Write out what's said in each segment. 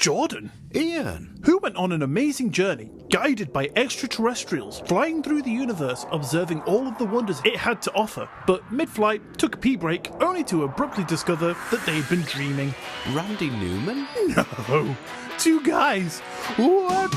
Jordan, Ian. who went on an amazing journey, guided by extraterrestrials, flying through the universe, observing all of the wonders it had to offer, but mid-flight took a pee break, only to abruptly discover that they'd been dreaming. Randy Newman? No, two guys. What?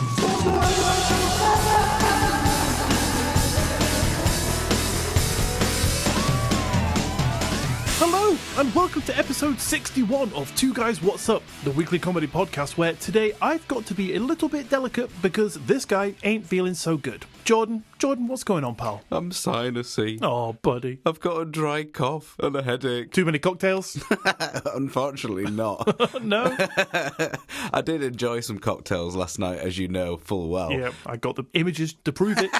Hello, and welcome to episode 61 of Two Guys What's Up, the weekly comedy podcast where today I've got to be a little bit delicate because this guy ain't feeling so good. Jordan, what's going on, pal? I'm sinusy. Oh, buddy. I've got a dry cough and a headache. Too many cocktails? Unfortunately not. No? I did enjoy some cocktails last night, as you know full well. Yeah, I got the images to prove it.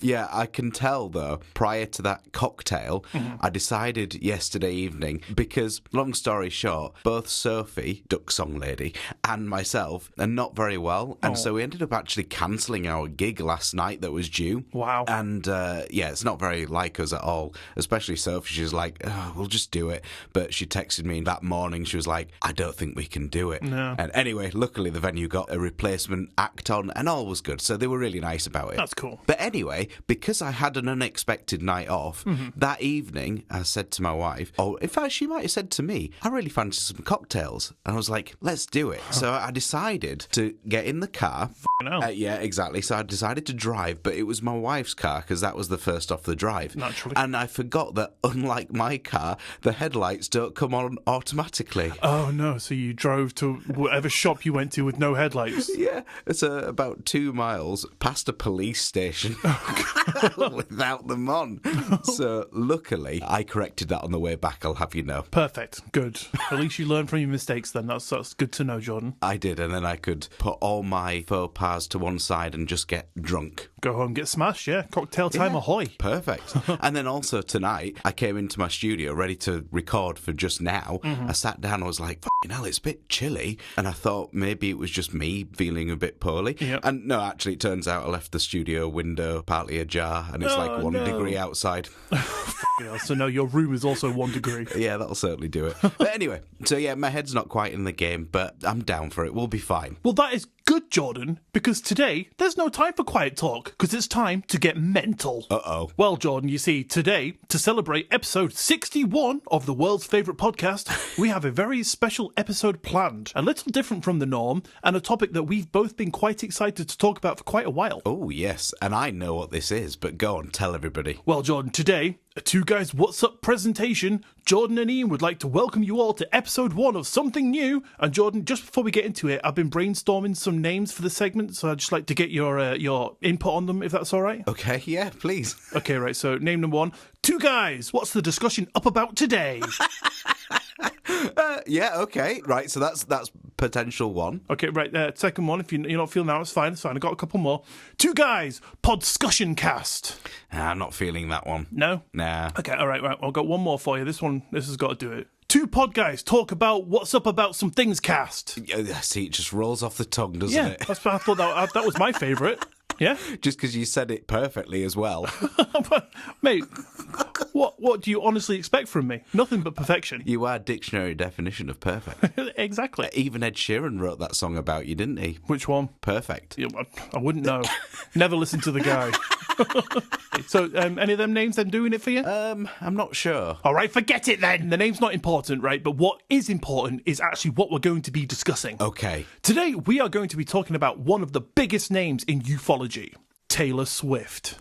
Yeah, I can tell, though, prior to that cocktail, I decided yesterday evening, because, long story short, both Sophie, Duck Song Lady, and myself are not very well, and so we ended up actually cancelling our gig last night that was due. Wow. And, yeah, it's not very like us at all, especially Sophie. She's like, oh, we'll just do it. But she texted me that morning, she was like, I don't think we can do it. No. And anyway, luckily the venue got a replacement act on, and all was good, so they were really nice about it. That's cool. But anyway, because I had an unexpected night off, that evening I said to my wife, oh, in fact, she might have said to me, I really fancy some cocktails. And I was like, let's do it. So I decided to get in the car. Yeah, exactly. So I decided to drive, but it was my wife's car because that was the first off the drive. Naturally. And I forgot that, unlike my car, the headlights don't come on automatically. Oh, no. So you drove to whatever shop you went to with no headlights? Yeah, it's about 2 miles past a police station without them on. So luckily, I corrected that on the way back, I'll have you know. Perfect. Good. At least you learned from your mistakes then. That's good to know, Jordan. I did, and then I could put all my faux pas to one side and just get drunk. Go home, get smashed, yeah. Cocktail time, ahoy. Perfect. And then also tonight, I came into my studio ready to record for just now. I sat down, I was like, fucking hell, it's a bit chilly. And I thought maybe it was just me feeling a bit poorly. Yep. And no, actually, it turns out I left the studio window partly ajar, and it's like 1 degree outside. Yeah, so no, your room is also 1 degree. Yeah, that'll certainly do it. But anyway, so yeah, my head's not quite in the game, but I'm down for it. We'll be fine. Well, that is good, Jordan, because today there's no time for quiet talk, because it's time to get mental. Uh-oh. Well, Jordan, you see, today, to celebrate episode 61 of the world's favourite podcast, we have a very special episode planned, a little different from the norm, and a topic that we've both been quite excited to talk about for quite a while. Oh, yes, and I know what this is, but go on, tell everybody. Well, Jordan, today, a Two Guys What's Up presentation, Jordan and Ian would like to welcome you all to episode 1 of something new. And Jordan, just before we get into it, I've been brainstorming some names for the segment, so I'd just like to get your input on them, if that's all right. Okay, yeah, please. Okay, right, so name number 1, Two Guys, what's the discussion up about today? Yeah, okay, right, so that's potential one. Okay, right, second one, if you're not feeling that, it's fine, I've got a couple more. Two Guys, Podscussion Cast. I'm not feeling that one. No? Nah. Okay, all right, I've got one more for you. This has got to do it. Two pod guys talk about what's up about some things cast. See, it just rolls off the tongue, doesn't Yeah, it? that's what I thought that was my favourite. Yeah? Just because you said it perfectly as well. Mate, what do you honestly expect from me? Nothing but perfection. You are dictionary definition of perfect. Exactly. Even Ed Sheeran wrote that song about you, didn't he? Which one? Perfect. Yeah, I wouldn't know. Never listened to the guy. So, any of them names, them doing it for you? I'm not sure. All right, forget it then. The name's not important, right? But what is important is actually what we're going to be discussing. Okay. Today, we are going to be talking about one of the biggest names in ufology, Taylor Swift.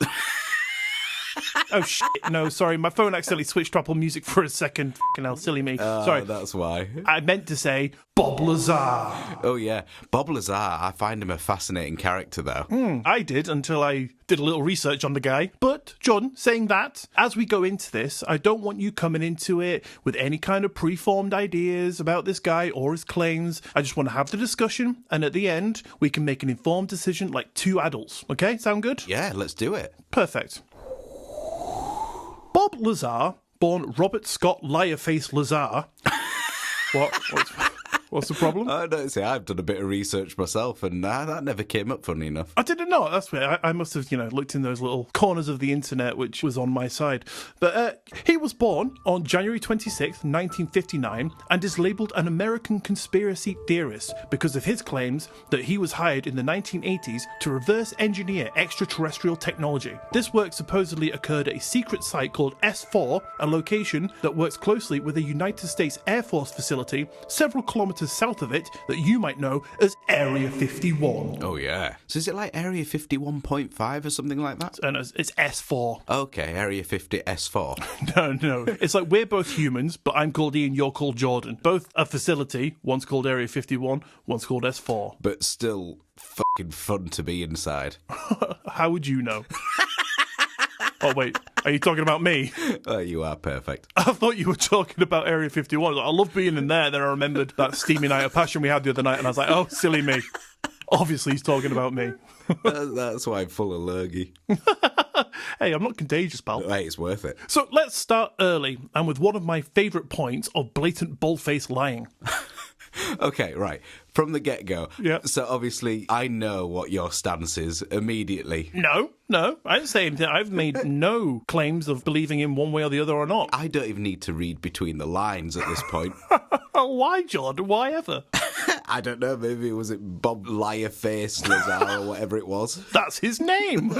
Oh, shit. No, sorry. My phone accidentally switched to Apple Music for a second. Fucking hell, silly me. Sorry. That's why. I meant to say Bob Lazar. Oh, yeah. Bob Lazar, I find him a fascinating character, though. I did until I did a little research on the guy. But, John, saying that, as we go into this, I don't want you coming into it with any kind of preformed ideas about this guy or his claims. I just want to have the discussion, and at the end, we can make an informed decision like two adults. Okay? Sound good? Yeah, let's do it. Perfect. Bob Lazar, born Robert Scott Liarface Lazar. What's the problem? I don't see. I've done a bit of research myself, and that never came up, funny enough. I didn't know. That's weird. I must have, looked in those little corners of the internet, which was on my side. But he was born on January 26th, 1959, and is labelled an American conspiracy theorist because of his claims that he was hired in the 1980s to reverse engineer extraterrestrial technology. This work supposedly occurred at a secret site called S4, a location that works closely with a United States Air Force facility several kilometres south of it that you might know as Area 51. Oh, yeah. So is it like Area 51.5 or something like that? And it's S4. Okay, Area 50 S4. No. It's like we're both humans, but I'm called Ian, you're called Jordan. Both a facility, one's called Area 51, one's called S4. But still fucking fun to be inside. How would you know? Oh, wait. Are you talking about me? Oh, you are perfect. I thought you were talking about Area 51. I love being in there. Then I remembered that steamy night of passion we had the other night, and I was like, oh, silly me. Obviously, he's talking about me. That's why I'm full of lurgy. Hey, I'm not contagious, pal. Hey, it's worth it. So let's start early, and with one of my favourite points of blatant bold-faced lying. Okay, right. From the get-go. Yeah. So obviously, I know what your stance is immediately. No, I didn't say anything. I've made no claims of believing in one way or the other or not. I don't even need to read between the lines at this point. Why, Jordan? Why ever? I don't know, maybe was it Bob Liarface Lazar or whatever it was? That's his name.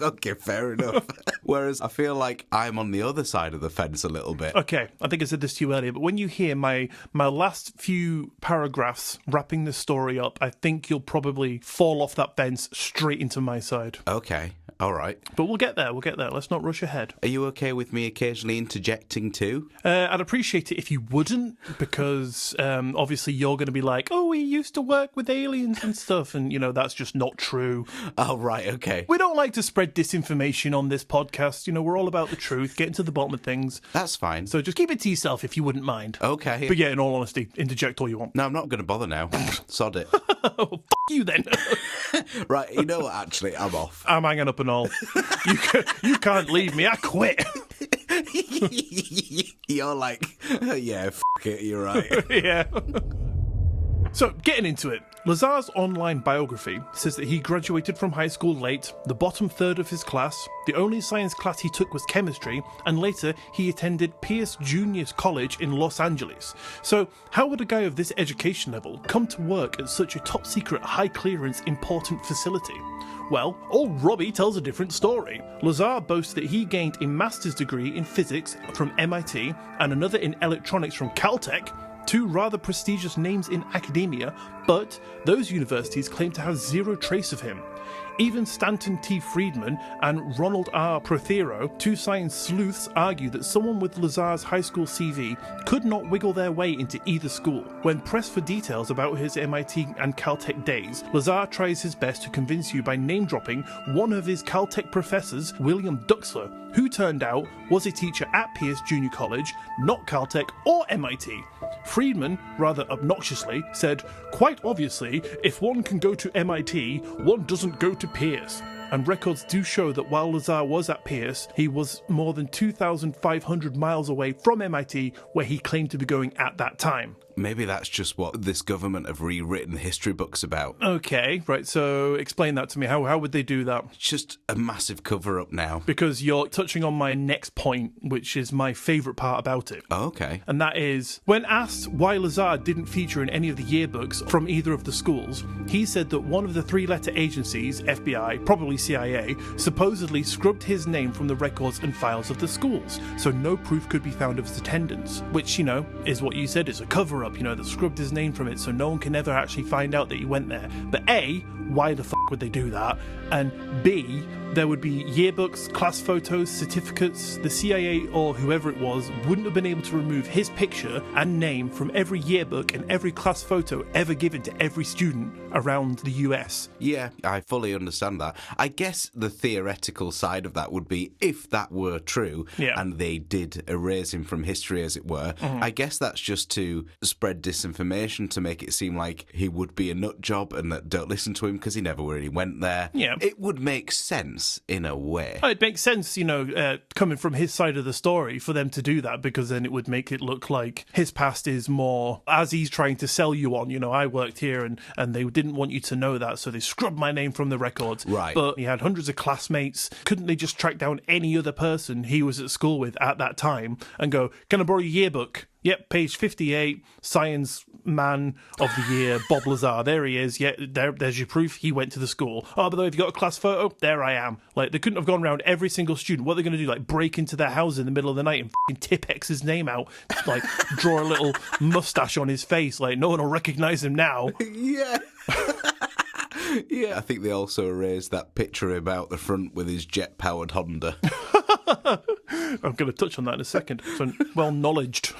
Okay, fair enough. Whereas I feel like I'm on the other side of the fence a little bit. Okay, I think I said this to you earlier, but when you hear my last few paragraphs wrapping the story up, I think you'll probably fall off that fence straight into my side. Okay, all right. But we'll get there. Let's not rush ahead. Are you okay with me occasionally interjecting too? I'd appreciate it if you wouldn't, because obviously you're going to be like, oh, he used to work with aliens and stuff, and, that's just not true. Oh, right, okay. We don't like to spread disinformation on this podcast. We're all about the truth, getting to the bottom of things. That's fine. So just keep it to yourself if you wouldn't mind. Okay. But yeah, in all honesty, interject all you want. No, I'm not going to bother now. Sod it. Oh, f*** you then. Right, you know what, actually, I'm off. I'm hanging up and all. You can't leave me, I quit. You're like, yeah, f*** it, you're right. Yeah. So, getting into it, Lazar's online biography says that he graduated from high school late, the bottom third of his class, the only science class he took was chemistry, and later he attended Pierce Junior College in Los Angeles. So, how would a guy of this education level come to work at such a top-secret, high-clearance, important facility? Well, old Robbie tells a different story. Lazar boasts that he gained a master's degree in physics from MIT and another in electronics from Caltech, two rather prestigious names in academia, but those universities claim to have zero trace of him. Even Stanton T. Friedman and Ronald R. Prothero, two science sleuths, argue that someone with Lazar's high school CV could not wiggle their way into either school. When pressed for details about his MIT and Caltech days, Lazar tries his best to convince you by name-dropping one of his Caltech professors, William Duxler, who turned out was a teacher at Pierce Junior College, not Caltech or MIT. Friedman, rather obnoxiously, said, "Quite obviously, if one can go to MIT, one doesn't go to Pierce." And records do show that while Lazar was at Pierce, he was more than 2,500 miles away from MIT, where he claimed to be going at that time. Maybe that's just what this government have rewritten history books about. Okay, right, so explain that to me. How would they do that? It's just a massive cover-up now. Because you're touching on my next point, which is my favourite part about it. Oh, okay. And that is, when asked why Lazar didn't feature in any of the yearbooks from either of the schools, he said that one of the three-letter agencies, FBI, probably CIA, supposedly scrubbed his name from the records and files of the schools, so no proof could be found of his attendance, which, is what you said, is a cover-up, that scrubbed his name from it so no one can ever actually find out that he went there. But A, why the fuck would they do that? And B, there would be yearbooks, class photos, certificates. The CIA or whoever it was wouldn't have been able to remove his picture and name from every yearbook and every class photo ever given to every student around the US. Yeah, I fully understand that. I guess the theoretical side of that would be if that were true and they did erase him from history, as it were, I guess that's just to spread disinformation to make it seem like he would be a nut job and that don't listen to him because he never really went there. Yeah. It would make sense. sense in a way. It makes sense, coming from his side of the story for them to do that, because then it would make it look like his past is more, as he's trying to sell you on, I worked here and they didn't want you to know that, so they scrubbed my name from the records. Right. But he had hundreds of classmates. Couldn't they just track down any other person he was at school with at that time and go, can I borrow your yearbook? Yep, page 58, Science Man of the Year, Bob Lazar. There he is. Yeah, there's your proof. He went to the school. Oh, by the way, have you got a class photo? There I am. Like, they couldn't have gone around every single student. What are they going to do? Like, break into their house in the middle of the night and f***ing tip his name out? Like, draw a little mustache on his face. Like, no one will recognise him now. Yeah. Yeah. I think they also erased that picture of him out the front with his jet-powered Honda. I'm going to touch on that in a second. So, well-knowledged.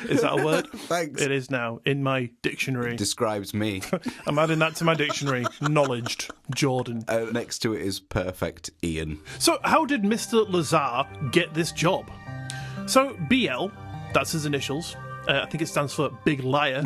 Is that a word? Thanks. It is now in my dictionary. Describes me. I'm adding that to my dictionary. Knowledged. Jordan. Next to it is perfect Ian. So how did Mr. Lazar get this job? So BL, that's his initials. I think it stands for Big Liar.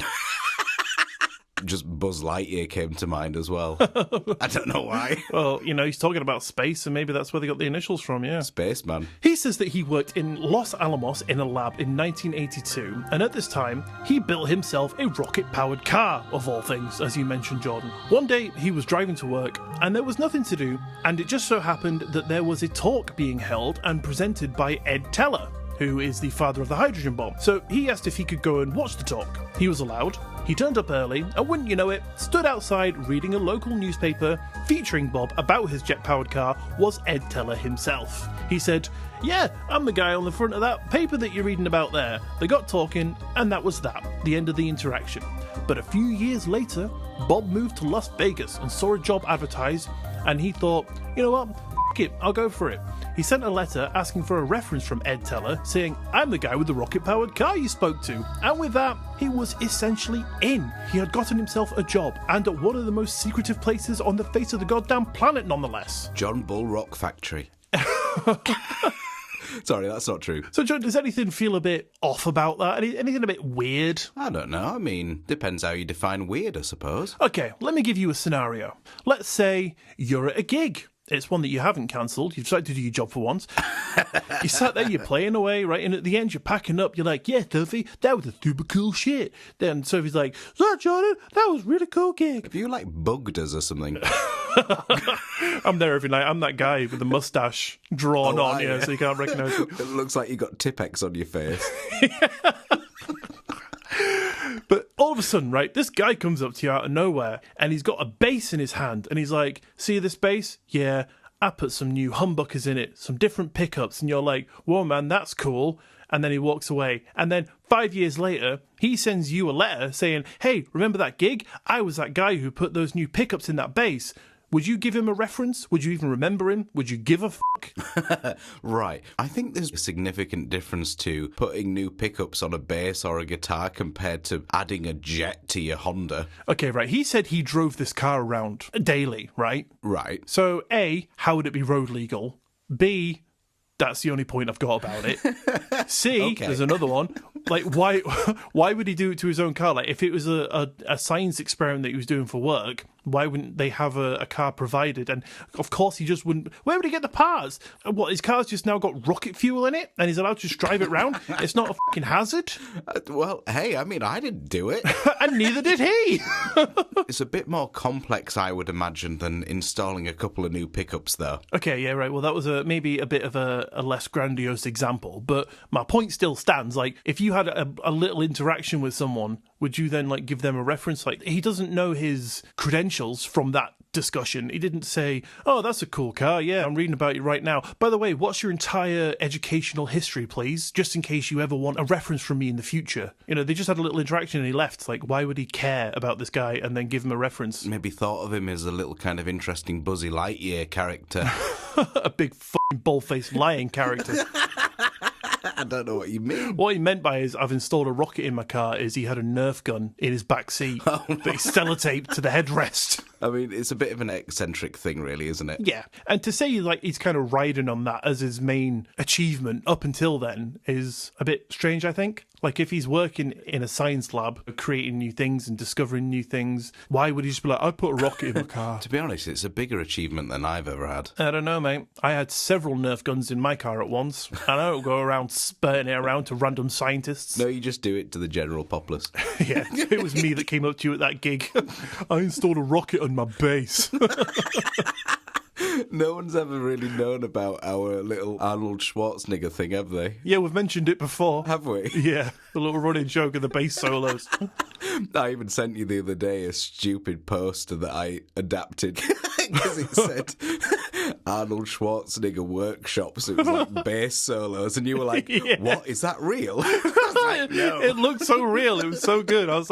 Just Buzz Lightyear came to mind as well. I don't know why. Well, he's talking about space, and maybe that's where they got the initials from, yeah. Spaceman. He says that he worked in Los Alamos in a lab in 1982, and at this time, he built himself a rocket-powered car, of all things, as you mentioned, Jordan. One day, he was driving to work, and there was nothing to do, and it just so happened that there was a talk being held and presented by Ed Teller, who is the father of the hydrogen bomb. So he asked if he could go and watch the talk. He was allowed. He turned up early, and wouldn't you know it, stood outside reading a local newspaper featuring Bob about his jet-powered car was Ed Teller himself. He said, yeah, I'm the guy on the front of that paper that you're reading about there. They got talking, and that was that, the end of the interaction. But a few years later, Bob moved to Las Vegas and saw a job advertised, and he thought, you know what, f*** it, I'll go for it. He sent a letter asking for a reference from Ed Teller, saying, I'm the guy with the rocket-powered car you spoke to. And with that, he was essentially in. He had gotten himself a job, and at one of the most secretive places on the face of the goddamn planet, nonetheless. John Bull Rock Factory. Sorry, that's not true. So, John, does anything feel a bit off about that? Anything a bit weird? I don't know. I mean, depends how you define weird, I suppose. Okay, let me give you a scenario. Let's say you're at a gig. It's one that you haven't cancelled. You've decided to do your job for once. You sat there, you're playing away, right? And at the end, you're packing up. You're like, yeah, Sophie, that was a super cool shit. Then Sophie's like, so, Jordan, that was a really cool gig. Have you, bugged us or something? I'm there every night. I'm that guy with the mustache drawn on, yeah, so you can't recognise it. It looks like you got Tipex on your face. But all of a sudden, right, this guy comes up to you out of nowhere, and he's got a bass in his hand, and he's like, see this bass? Yeah, I put some new humbuckers in it, some different pickups, and you're like, whoa, man, that's cool. And then he walks away. And then 5 years later, he sends you a letter saying, hey, remember that gig? I was that guy who put those new pickups in that bass. Would you give him a reference? Would you even remember him? Would you give a fuck? Right. I think there's a significant difference to putting new pickups on a bass or a guitar compared to adding a jet to your Honda. Okay, right. He said he drove this car around daily, right? Right. So, A, how would it be road legal? B, that's the only point I've got about it. C, okay. There's another one. Why would he do it to his own car? Like, if it was a science experiment that he was doing for work, why wouldn't they have a car provided? And of course, he just wouldn't. Where would he get the parts? What, his car's just now got rocket fuel in it, and he's allowed to just drive it round? It's not a fucking hazard. Well, hey, I mean, I didn't do it, and neither did he. It's a bit more complex, I would imagine, than installing a couple of new pickups, though. Okay, yeah, right. Well, that was maybe a bit of a less grandiose example, but my point still stands. Like, if you had a little interaction with someone, would you then give them a reference? Like, he doesn't know his credentials from that discussion. He didn't say, oh, that's a cool car. Yeah, I'm reading about you right now. By the way, what's your entire educational history, please? Just in case you ever want a reference from me in the future. They just had a little interaction and he left. Like, why would he care about this guy and then give him a reference? Maybe thought of him as a little kind of interesting Buzzy Lightyear character. A big fucking bald-faced lying character. I don't know what you mean. What he meant by is, I've installed a rocket in my car, is he had a Nerf gun in his back seat that he sellotaped to the headrest. I mean, it's a bit of an eccentric thing, really, isn't it? Yeah. And to say, like, he's kind of riding on that as his main achievement up until then is a bit strange, I think. Like, if he's working in a science lab, creating new things and discovering new things, why would he just be like, I put a rocket in my car? To be honest, it's a bigger achievement than I've ever had. I don't know, mate. I had several Nerf guns in my car at once, and I don't go around spurting it around to random scientists. No, you just do it to the general populace. Yeah, it was me that came up to you at that gig. I installed a rocket on my base. No one's ever really known about our little Arnold Schwarzenegger thing, have they? Yeah, we've mentioned it before. Have we? Yeah, the little running joke of the bass solos. I even sent you the other day a stupid poster that I adapted because it said Arnold Schwarzenegger workshops. It was like bass solos, and you were like, Yeah. "What, is that real?" I was like, no. It looked so real. It was so good. I was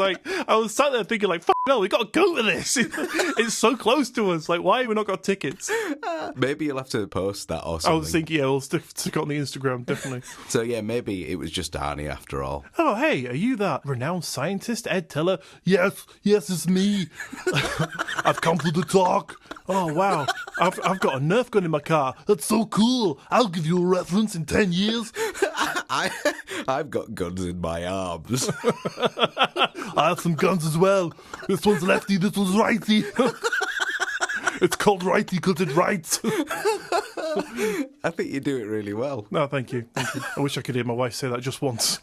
sat there thinking, like, fuck no, we got to go to this. It's so close to us. Like, why have we not got tickets? Maybe you'll have to post that or something. I was thinking, yeah, we'll stick it on the Instagram, definitely. So yeah, maybe it was just Arnie after all. Oh, hey, are you that renowned scientist, Ed Teller? Yes, it's me. I've come for the talk. Oh, wow. I've got a Nerf gun in my car. That's so cool. I'll give you a reference in 10 years. I've got guns in my arms. I have some guns as well. This one's lefty, this one's righty. It's called righty because it writes. I think you do it really well. No, thank you. I wish I could hear my wife say that just once.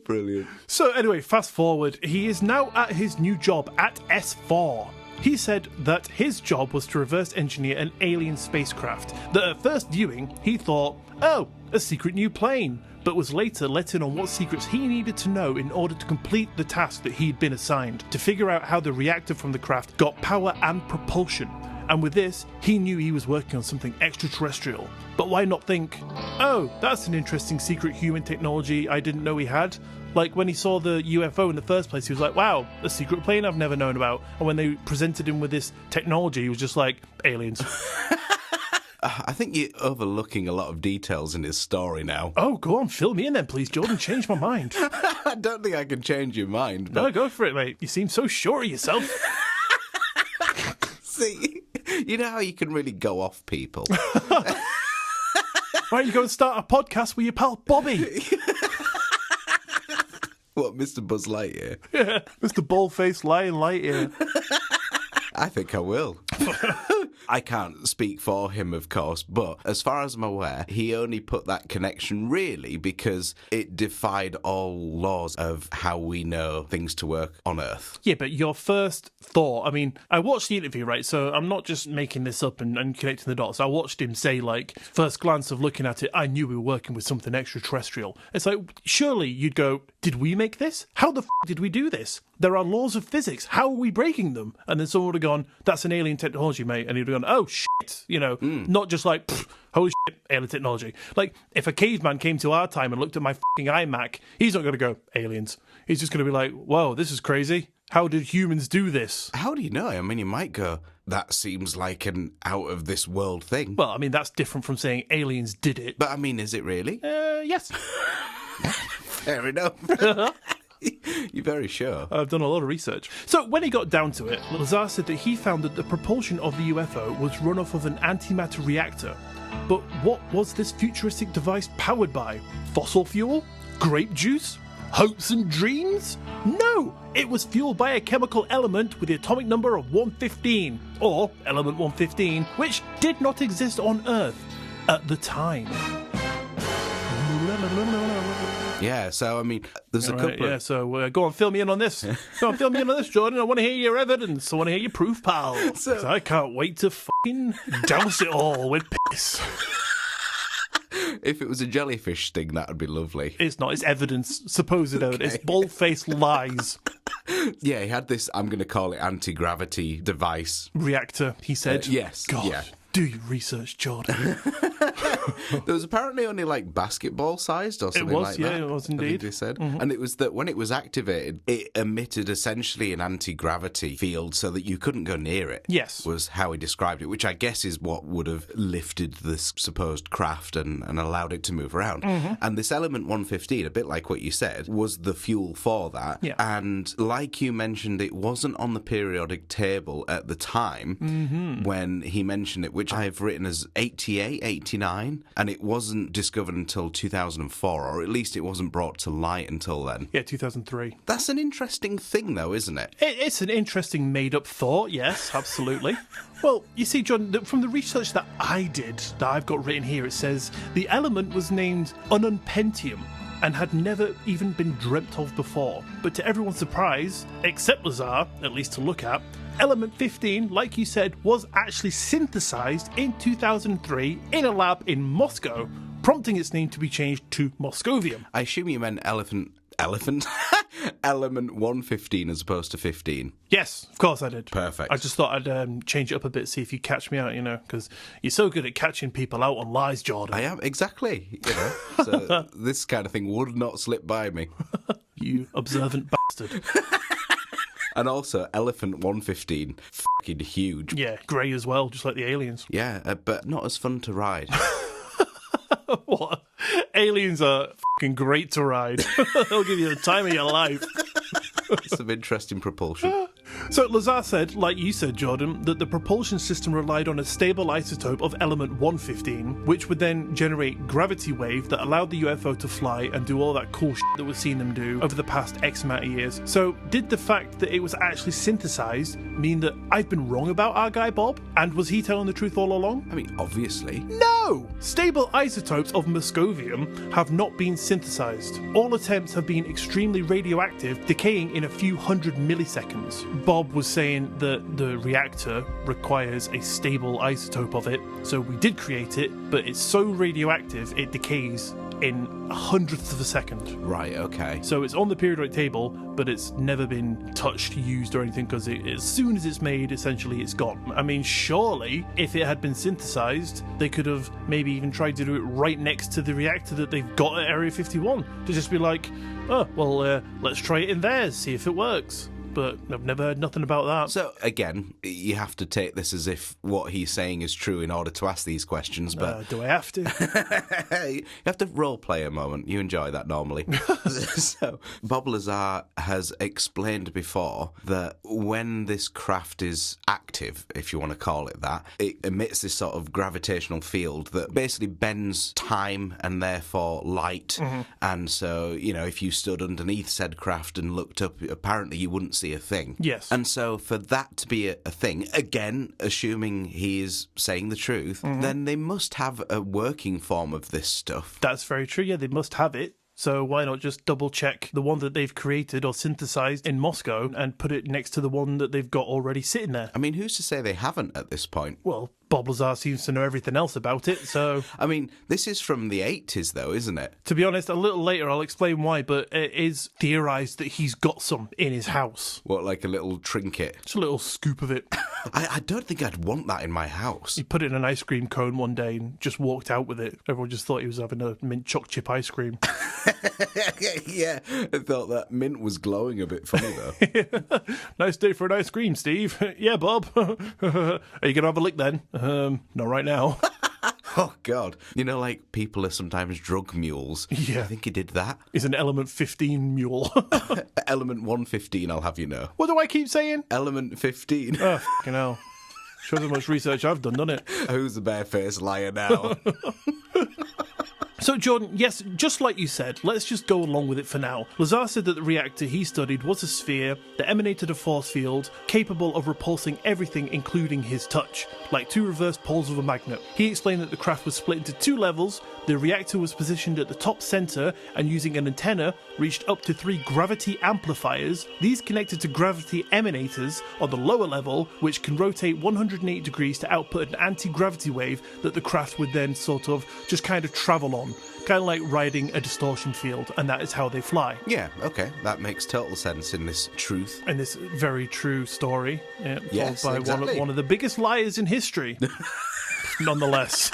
Brilliant. So anyway, fast forward. He is now at his new job at S4. He said that his job was to reverse engineer an alien spacecraft that at first viewing he thought, oh, a secret new plane, but was later let in on what secrets he needed to know in order to complete the task that he'd been assigned, to figure out how the reactor from the craft got power and propulsion. And with this, he knew he was working on something extraterrestrial. But why not think, oh, that's an interesting secret human technology I didn't know we had? Like, when he saw the UFO in the first place, he was like, wow, a secret plane I've never known about. And when they presented him with this technology, he was just like, aliens. I think you're overlooking a lot of details in his story now. Oh, go on, fill me in then, please, Jordan. Change my mind. I don't think I can change your mind. But... No, go for it, mate. You seem so sure of yourself. See, you know how you can really go off people? Why don't you go and start a podcast with your pal Bobby? What, Mr. Buzz Lightyear? Yeah, Mr. Bald-faced Lion Lightyear. I think I will. I can't speak for him, of course, but as far as I'm aware, he only put that connection really because it defied all laws of how we know things to work on Earth. Yeah, but your first thought, I mean, I watched the interview, right? So I'm not just making this up and connecting the dots. I watched him say, like, first glance of looking at it, I knew we were working with something extraterrestrial. It's like, surely you'd go, did we make this? How the did we do this? There are laws of physics. How are we breaking them? And then someone would have gone, that's an alien technology, mate. And he'd have gone, oh, shit. You know, not just like, holy shit, alien technology. Like, if a caveman came to our time and looked at my fucking iMac, he's not going to go, aliens. He's just going to be like, whoa, this is crazy. How did humans do this? How do you know? I mean, you might go, that seems like an out-of-this-world thing. Well, I mean, that's different from saying aliens did it. But, I mean, is it really? Yes. Fair enough. You're very sure. I've done a lot of research. So when he got down to it, Lazar said that he found that the propulsion of the UFO was run off of an antimatter reactor. But what was this futuristic device powered by? Fossil fuel? Grape juice? Hopes and dreams? No! It was fueled by a chemical element with the atomic number of 115, or element 115, which did not exist on Earth at the time. Yeah, so, I mean, there's a couple of... Yeah, so go on, fill me in on this. Go on, fill me in on this, Jordan. I want to hear your evidence. I want to hear your proof, pal. 'Cause I can't wait to fucking douse it all with piss. If it was a jellyfish sting, that would be lovely. It's not. It's evidence. Supposed evidence. It's bald-faced lies. Yeah, he had this, I'm going to call it anti-gravity device. Reactor, he said. Yes. God. Yeah. Do your research, Jordan. There was apparently only like basketball sized or something like that. It was indeed. I think they said. And it was that when it was activated, it emitted essentially an anti-gravity field so that you couldn't go near it. Yes. Was how he described it, which I guess is what would have lifted this supposed craft and allowed it to move around. And this element 115, a bit like what you said, was the fuel for that. Yeah. And like you mentioned, it wasn't on the periodic table at the time when he mentioned it, which I've written as 88, 89, and it wasn't discovered until 2004, or at least it wasn't brought to light until then. Yeah, 2003. That's an interesting thing, though, isn't it? It's an interesting made-up thought, yes, absolutely. Well, you see, John, from the research that I did, that I've got written here, it says the element was named ununpentium and had never even been dreamt of before. But to everyone's surprise, except Lazar, at least to look at, element 15, like you said, was actually synthesized in 2003 in a lab in Moscow, prompting its name to be changed to Moscovium. I assume you meant elephant? Element 115 as opposed to 15. Yes, of course I did. Perfect. I just thought I'd change it up a bit, see if you catch me out, because you're so good at catching people out on lies, Jordan. I am, exactly. So this kind of thing would not slip by me. You observant bastard. And also, Elephant 115, fucking huge. Yeah, grey as well, just like the aliens. Yeah, but not as fun to ride. What? Aliens are fucking great to ride. They'll give you the time of your life. Some interesting propulsion. So Lazar said, like you said, Jordan, that the propulsion system relied on a stable isotope of element 115, which would then generate gravity wave that allowed the UFO to fly and do all that cool shit that we've seen them do over the past X amount of years. So did the fact that it was actually synthesized mean that I've been wrong about our guy Bob? And was he telling the truth all along? I mean, obviously. No! Stable isotopes of moscovium have not been synthesized. All attempts have been extremely radioactive, decaying in a few hundred milliseconds. Bob was saying that the reactor requires a stable isotope of it, so we did create it, but it's so radioactive it decays in a hundredth of a second. Right, okay. So it's on the periodic table, but it's never been touched, used, or anything, because as soon as it's made, essentially it's gone. I mean, surely, if it had been synthesized, they could have maybe even tried to do it right next to the reactor that they've got at Area 51. To just be like, oh, well, let's try it in theirs, see if it works. But I've never heard nothing about that. So, again, you have to take this as if what he's saying is true in order to ask these questions, but... do I have to? You have to role-play a moment. You enjoy that normally. So, Bob Lazar has explained before that when this craft is active, if you want to call it that, it emits this sort of gravitational field that basically bends time and therefore light. And so, if you stood underneath said craft and looked up, apparently you wouldn't see a thing. Yes. And so for that to be a thing, again, assuming he is saying the truth, then they must have a working form of this stuff. That's very true. Yeah, they must have it. So why not just double check the one that they've created or synthesized in Moscow and put it next to the one that they've got already sitting there? I mean, who's to say they haven't at this point? Well, Bob Lazar seems to know everything else about it, so... I mean, this is from the 80s, though, isn't it? To be honest, a little later I'll explain why, but it is theorised that he's got some in his house. What, like a little trinket? Just a little scoop of it. I don't think I'd want that in my house. He put it in an ice cream cone one day and just walked out with it. Everyone just thought he was having a mint choc chip ice cream. Yeah, I thought that mint was glowing a bit funny, though. Nice day for an ice cream, Steve. Yeah, Bob. Are you going to have a lick then? Not right now. Oh, God. Like people are sometimes drug mules. Yeah. I think he did that. He's an element 15 mule. Element 115, I'll have you know. What do I keep saying? Element 15. Oh, fucking hell. Shows how much research I've done, doesn't it? Who's the barefaced liar now? So, Jordan, yes, just like you said, let's just go along with it for now. Lazar said that the reactor he studied was a sphere that emanated a force field capable of repulsing everything, including his touch, like two reverse poles of a magnet. He explained that the craft was split into two levels. The reactor was positioned at the top center and using an antenna reached up to 3 gravity amplifiers. These connected to gravity emanators on the lower level, which can rotate 180 degrees to output an anti-gravity wave that the craft would then sort of just kind of travel on. Kind of like riding a distortion field, and that is how they fly. Yeah, okay, that makes total sense in this truth. In this very true story, Yes, told by exactly. one of the biggest liars in history. nonetheless.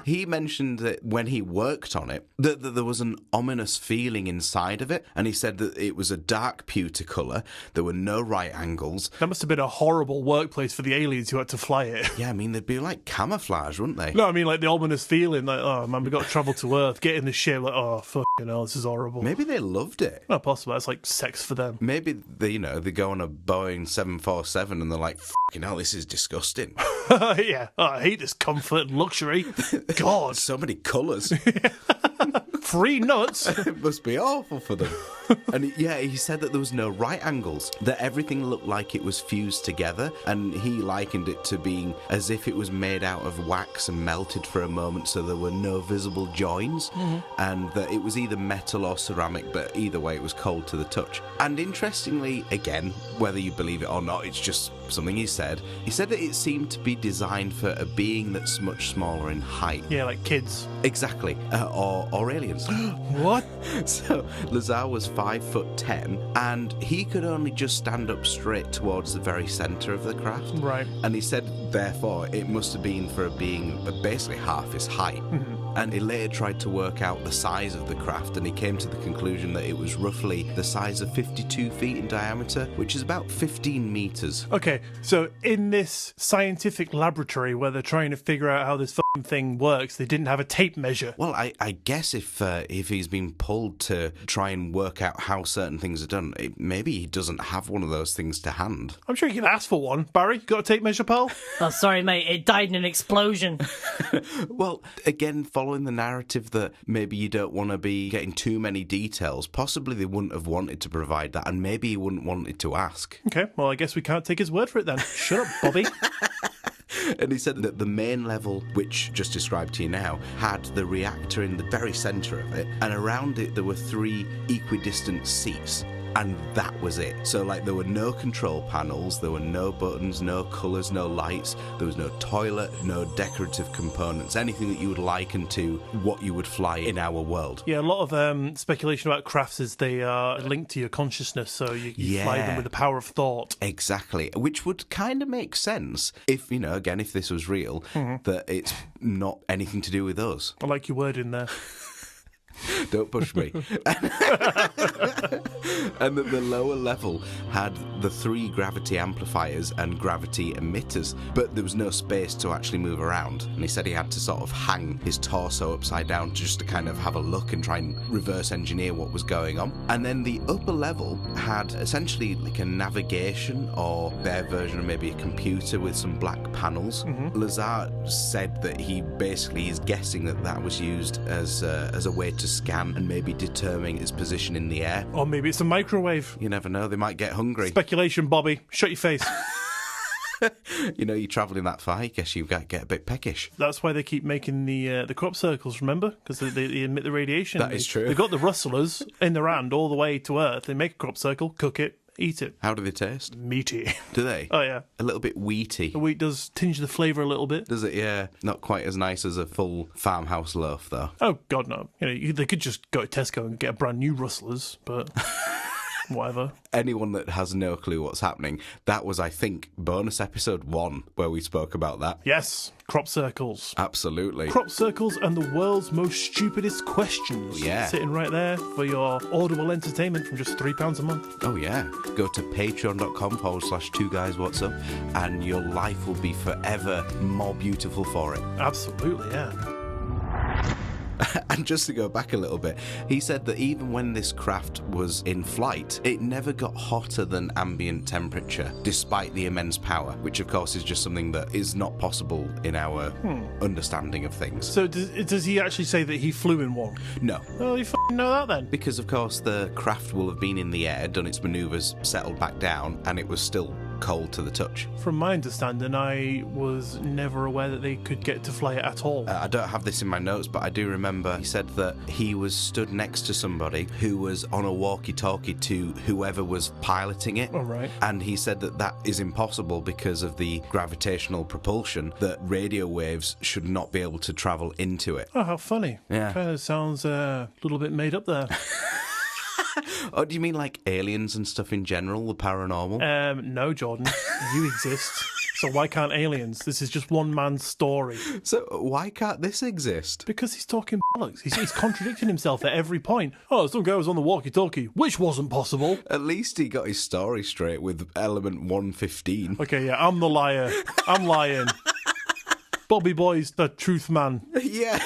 He mentioned that when he worked on it, that there was an ominous feeling inside of it, and he said that it was a dark pewter colour, there were no right angles. That must have been a horrible workplace for the aliens who had to fly it. Yeah, I mean, they'd be like camouflage, wouldn't they? No, I mean, like the ominous feeling, like, oh man, we got to travel to Earth, get in the ship, like, oh, fucking hell, this is horrible. Maybe they loved it. Not possible, that's like sex for them. Maybe, they go on a Boeing 747 and they're like, fucking hell, this is disgusting. Yeah, oh, I hate this comfort and luxury. God. So many colours. Free nuts. It must be awful for them. And he said that there was no right angles, that everything looked like it was fused together, and he likened it to being as if it was made out of wax and melted for a moment, so there were no visible joins, and that it was either metal or ceramic, but either way it was cold to the touch. And interestingly, again, whether you believe it or not, it's just something he said that it seemed to be designed for a being that's much smaller in height. Yeah, like kids. Exactly. Or aliens. What? So Lazar was 5'10", and he could only just stand up straight towards the very centre of the craft. Right. And he said, therefore, it must have been for a being basically half his height. And he later tried to work out the size of the craft, and he came to the conclusion that it was roughly the size of 52 feet in diameter, which is about 15 metres. Okay, so in this scientific laboratory where they're trying to figure out how this fucking thing works, they didn't have a tape measure. Well, I guess if he's been pulled to try and work out how certain things are done, maybe he doesn't have one of those things to hand. I'm sure you can ask for one. Barry, you got a tape measure, pal? Oh, sorry, mate. It died in an explosion. Well, again, following the narrative that maybe you don't want to be getting too many details, possibly they wouldn't have wanted to provide that, and maybe he wouldn't wanted to ask. Okay, well, I guess we can't take his word for it then. Shut up, Bobby. And he said that the main level, which just described to you now, had the reactor in the very centre of it, and around it there were 3 equidistant seats. And that was it. So, like, there were no control panels, there were no buttons, no colours, no lights, there was no toilet, no decorative components, anything that you would liken to what you would fly in our world. Yeah, a lot of speculation about crafts is they are linked to your consciousness, so you fly them with the power of thought. Exactly, which would kind of make sense if, again, if this was real, that it's not anything to do with us. I like your word in there. Don't push me. And that the lower level had the 3 gravity amplifiers and gravity emitters, but there was no space to actually move around. And he said he had to sort of hang his torso upside down just to kind of have a look and try and reverse engineer what was going on. And then the upper level had essentially like a navigation, or their version of maybe a computer with some black panels. Lazar said that he basically is guessing that was used as a way to scan and maybe determine its position in the air. Or maybe it's a microwave. You never know, they might get hungry. Speculation, Bobby. Shut your face. You're travelling that far, I guess you get a bit peckish. That's why they keep making the crop circles, remember? Because they emit the radiation. That is true. They've got the rustlers in their hand all the way to Earth. They make a crop circle, cook it, eat it. How do they taste? Meaty. Do they? Oh, yeah. A little bit wheaty. The wheat does tinge the flavour a little bit. Does it? Yeah. Not quite as nice as a full farmhouse loaf, though. Oh, God, no. They could just go to Tesco and get a brand new rustlers, but... whatever. Anyone that has no clue what's happening, that was, I think, bonus episode 1 where we spoke about that. Yes, crop circles. Absolutely. Crop circles and the world's most stupidest questions. Yeah. Sitting right there for your audible entertainment from just £3 a month. Oh, yeah. Go to patreon.com/2guyswhatsup and your life will be forever more beautiful for it. Absolutely, yeah. And just to go back a little bit, he said that even when this craft was in flight, it never got hotter than ambient temperature, despite the immense power, which of course is just something that is not possible in our understanding of things. So does he actually say that he flew in one? No. Oh, you f***ing know that then? Because of course the craft will have been in the air, done its manoeuvres, settled back down, and it was still cold to the touch. From my understanding, I was never aware that they could get to fly it at all. I don't have this in my notes, but I do remember he said that he was stood next to somebody who was on a walkie-talkie to whoever was piloting it. All right. And he said that is impossible because of the gravitational propulsion, that radio waves should not be able to travel into it. Oh, how funny. Yeah. Kind of sounds a little bit made up there. Oh, do you mean like aliens and stuff in general, the paranormal? No, Jordan. You exist. So why can't aliens? This is just one man's story. So why can't this exist? Because he's talking bollocks. He's contradicting himself at every point. Oh, some guy was on the walkie-talkie, which wasn't possible. At least he got his story straight with element 115. Okay, yeah, I'm the liar. I'm lying. Bobby Boy's the truth man. Yeah.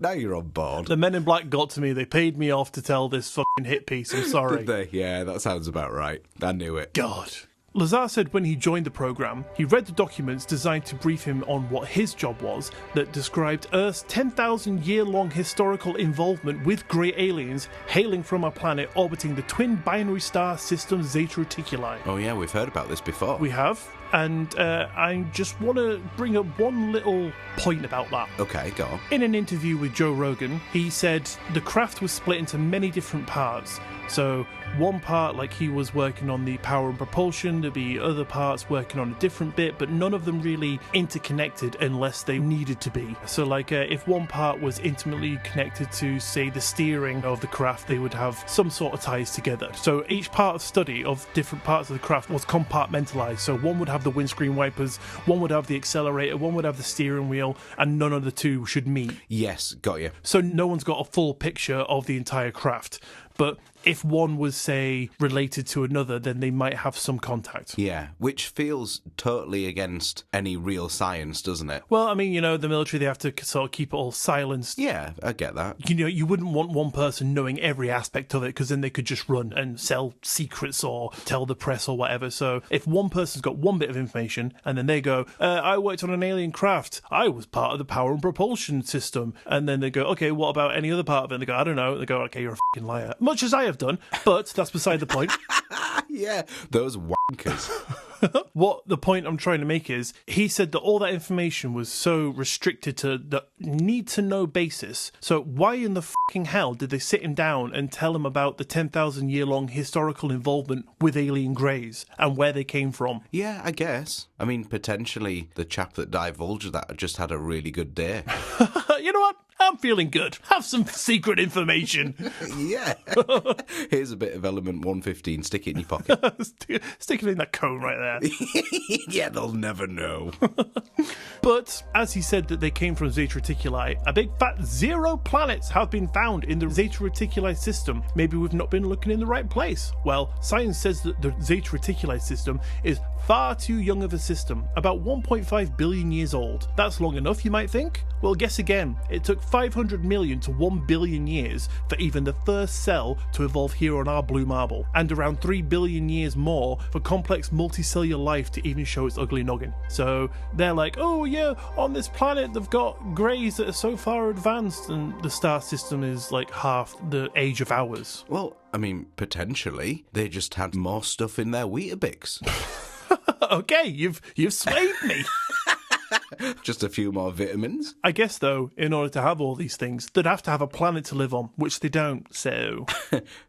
Now you're on board. The Men in Black got to me. They paid me off to tell this fucking hit piece. I'm sorry. Did they? Yeah, that sounds about right. I knew it. God. Lazar said when he joined the program, he read the documents designed to brief him on what his job was that described Earth's 10,000-year-long historical involvement with grey aliens hailing from a planet orbiting the twin binary star system Zeta Reticuli. Oh yeah, we've heard about this before. We have, and I just want to bring up one little point about that. Okay, go on. In an interview with Joe Rogan, he said the craft was split into many different parts. So one part, like he was working on the power and propulsion, there'd be other parts working on a different bit, but none of them really interconnected unless they needed to be. So like if one part was intimately connected to, say, the steering of the craft, they would have some sort of ties together. So each part of study of different parts of the craft was compartmentalized. So one would have the windscreen wipers, one would have the accelerator, one would have the steering wheel, and none of the two should meet. Yes, got you. So no one's got a full picture of the entire craft. But if one was, say, related to another, then they might have some contact. Yeah, which feels totally against any real science, doesn't it? Well, I mean, you know, the military, they have to sort of keep it all silenced. Yeah, I get that. You know, you wouldn't want one person knowing every aspect of it, because then they could just run and sell secrets or tell the press or whatever. So if one person's got one bit of information, and then they go, I worked on an alien craft, I was part of the power and propulsion system, and then they go, okay, what about any other part of it? And they go, I don't know. They go, okay, you're a fucking liar. Much as I have done, but that's beside the point. Yeah, those wankers. What the point I'm trying to make is, he said that all that information was so restricted to the need-to-know basis. So why in the fucking hell did they sit him down and tell him about the 10,000-year-long historical involvement with alien greys and where they came from? Yeah, I guess. I mean, potentially the chap that divulged that just had a really good day. You know what? I'm feeling good. Have some secret information. Yeah. Here's a bit of element 115. Stick it in your pocket. Stick it in that cone right there. Yeah, they'll never know. But as he said that they came from Zeta Reticuli, a big fat 0 planets have been found in the Zeta Reticuli system. Maybe we've not been looking in the right place. Well, science says that the Zeta Reticuli system is far too young of a system, about 1.5 billion years old. That's long enough, you might think? Well, guess again. It took 500 million to 1 billion years for even the first cell to evolve here on our blue marble, and around 3 billion years more for complex multicellular life to even show its ugly noggin. So they're like, oh yeah, on this planet they've got greys that are so far advanced, and the star system is like half the age of ours. Well, I mean, potentially they just had more stuff in their Weetabix. Okay, you've swayed me. Just a few more vitamins. I guess, though, in order to have all these things, they'd have to have a planet to live on, which they don't, so...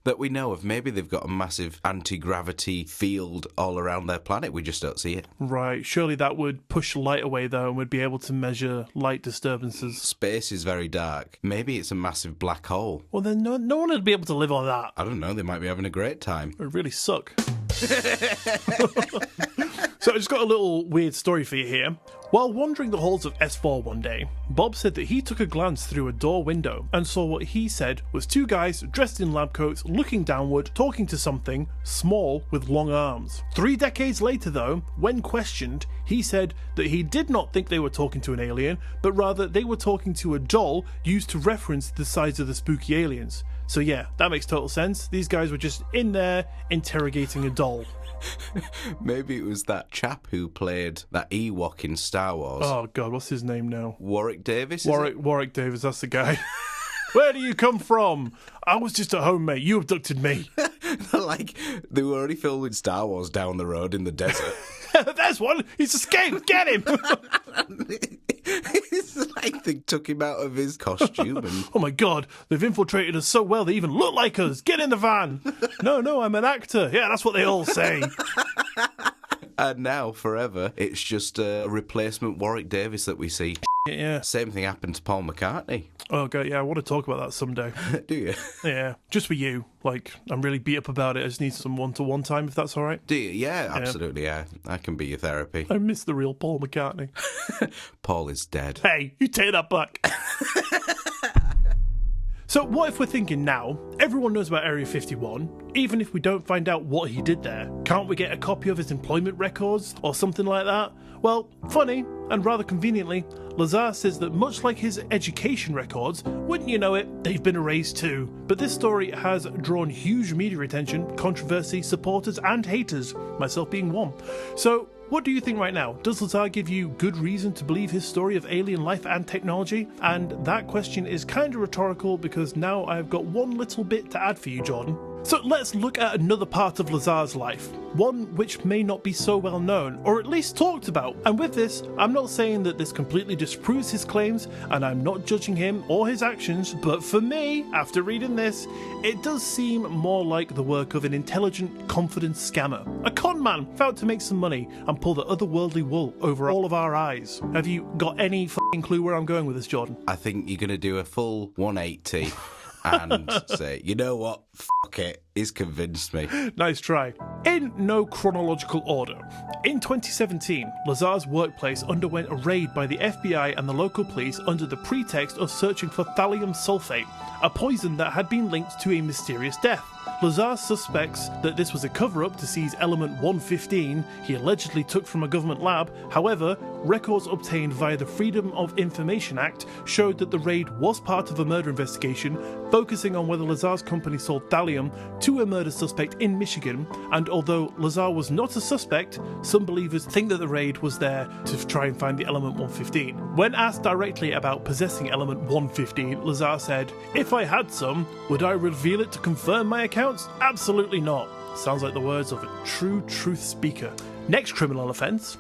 That we know of. Maybe they've got a massive anti-gravity field all around their planet. We just don't see it. Right. Surely that would push light away, though, and would be able to measure light disturbances. Space is very dark. Maybe it's a massive black hole. Well, then no one would be able to live on that. I don't know. They might be having a great time. It would really suck. So I just got a little weird story for you here. While wandering the halls of S4 one day, Bob said that he took a glance through a door window and saw what he said was two guys dressed in lab coats looking downward, talking to something small with long arms. 3 decades later though, when questioned, he said that he did not think they were talking to an alien, but rather they were talking to a doll used to reference the size of the spooky aliens. So yeah, that makes total sense. These guys were just in there interrogating a doll. Maybe it was that chap who played that Ewok in Star Wars. Oh god, what's his name now? Warwick Davis? Warwick Davis, that's the guy. Where do you come from? I was just at home, mate. You abducted me. Like, they were already filming Star Wars down the road in the desert. There's one. He's escaped. Get him. It's like they took him out of his costume and... Oh my god, they've infiltrated us so well they even look like us. Get in the van. No, I'm an actor. Yeah, that's what they all say. And now, forever, it's just a replacement Warwick Davis that we see. Yeah. Same thing happened to Paul McCartney. Oh, God, yeah, I want to talk about that someday. Do you? Yeah, just for you. Like, I'm really beat up about it. I just need some one-to-one time, if that's all right. Do you? Yeah, absolutely, yeah. I can be your therapy. I miss the real Paul McCartney. Paul is dead. Hey, you take that back. So what if we're thinking now, everyone knows about Area 51, even if we don't find out what he did there? Can't we get a copy of his employment records or something like that? Well, funny, and rather conveniently, Lazar says that much like his education records, wouldn't you know it, they've been erased too. But this story has drawn huge media attention, controversy, supporters and haters, myself being one. So, what do you think right now? Does Lazar give you good reason to believe his story of alien life and technology? And that question is kind of rhetorical because now I've got one little bit to add for you, Jordan. So let's look at another part of Lazar's life, one which may not be so well known, or at least talked about. And with this, I'm not saying that this completely disproves his claims, and I'm not judging him or his actions, but for me, after reading this, it does seem more like the work of an intelligent, confident scammer. A con man out to make some money and pull the otherworldly wool over all of our eyes. Have you got any f***ing clue where I'm going with this, Jordan? I think you're going to do a full 180 and say, you know what, fuck it, he's convinced me. Nice try. In no chronological order, in 2017, Lazar's workplace underwent a raid by the FBI and the local police under the pretext of searching for thallium sulfate, a poison that had been linked to a mysterious death. Lazar suspects that this was a cover-up to seize element 115 he allegedly took from a government lab. However, records obtained via the Freedom of Information Act showed that the raid was part of a murder investigation focusing on whether Lazar's company sold thallium to a murder suspect in Michigan, and although Lazar was not a suspect, some believers think that the raid was there to try and find the element 115. When asked directly about possessing element 115, Lazar said, "If I had some, would I reveal it to confirm my accounts? Absolutely not." Sounds like the words of a true truth speaker. Next criminal offence.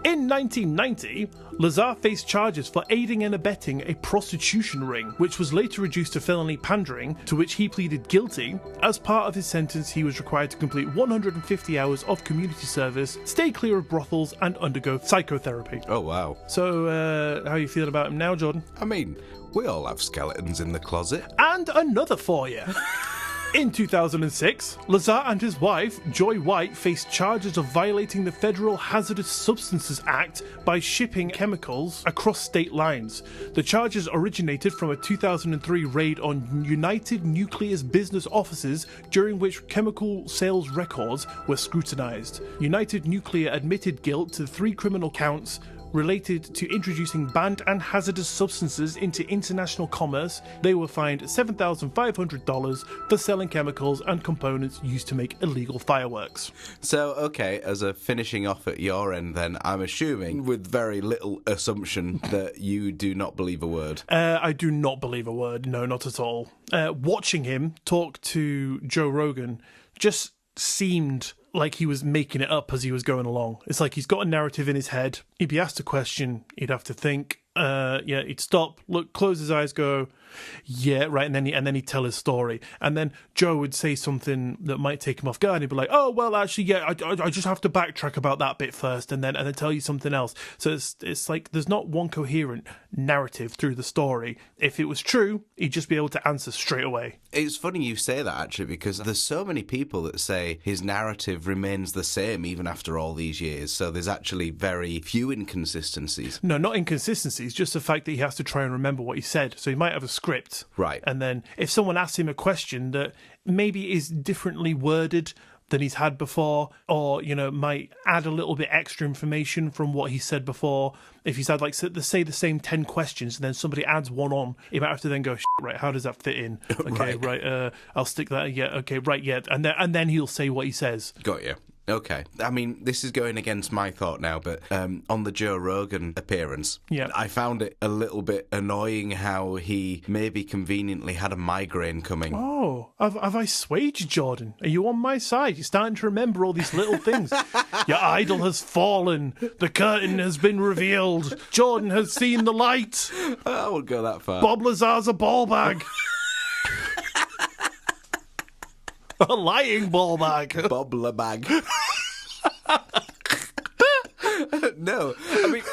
In 1990, Lazar faced charges for aiding and abetting a prostitution ring, which was later reduced to felony pandering, to which he pleaded guilty. As part of his sentence, he was required to complete 150 hours of community service, stay clear of brothels, and undergo psychotherapy. Oh, wow. So, how are you feeling about him now, Jordan? I mean, we all have skeletons in the closet. And another for you. In 2006, Lazar and his wife, Joy White, faced charges of violating the Federal Hazardous Substances Act by shipping chemicals across state lines. The charges originated from a 2003 raid on United Nuclear's business offices, during which chemical sales records were scrutinized. United Nuclear admitted guilt to 3 criminal counts related to introducing banned and hazardous substances into international commerce. They were fined $7,500 for selling chemicals and components used to make illegal fireworks. So, okay, as a finishing off at your end then, I'm assuming, with very little assumption, that you do not believe a word. I do not believe a word, no, not at all. Watching him talk to Joe Rogan just seemed like he was making it up as he was going along. It's like he's got a narrative in his head. He'd be asked a question, he'd have to think. He'd stop, look, close his eyes, go, yeah, right, and then he'd tell his story. And then Joe would say something that might take him off guard, and he'd be like, oh, well, actually, yeah, I just have to backtrack about that bit first, and then tell you something else. So it's like there's not one coherent narrative through the story. If it was true, he'd just be able to answer straight away. It's funny you say that, actually, because there's so many people that say his narrative remains the same even after all these years, so there's actually very few inconsistencies. No, not inconsistencies, just the fact that he has to try and remember what he said. So he might have a script. Right. And then if someone asks him a question that maybe is differently worded than he's had before, or, might add a little bit extra information from what he said before. If he's had, say the same 10 questions, and then somebody adds one on, he might have to then go, right, how does that fit in? Okay, right, I'll stick that, yeah, okay, right, yeah. And then he'll say what he says. Got you. Okay. I mean, this is going against my thought now, but on the Joe Rogan appearance, yeah, I found it a little bit annoying how he maybe conveniently had a migraine coming. Oh, have I swayed you, Jordan? Are you on my side? You're starting to remember all these little things. Your idol has fallen. The curtain has been revealed. Jordan has seen the light. I won't go that far. Bob Lazar's a ball bag. A lying ball bag. Bob Labag. No, I mean,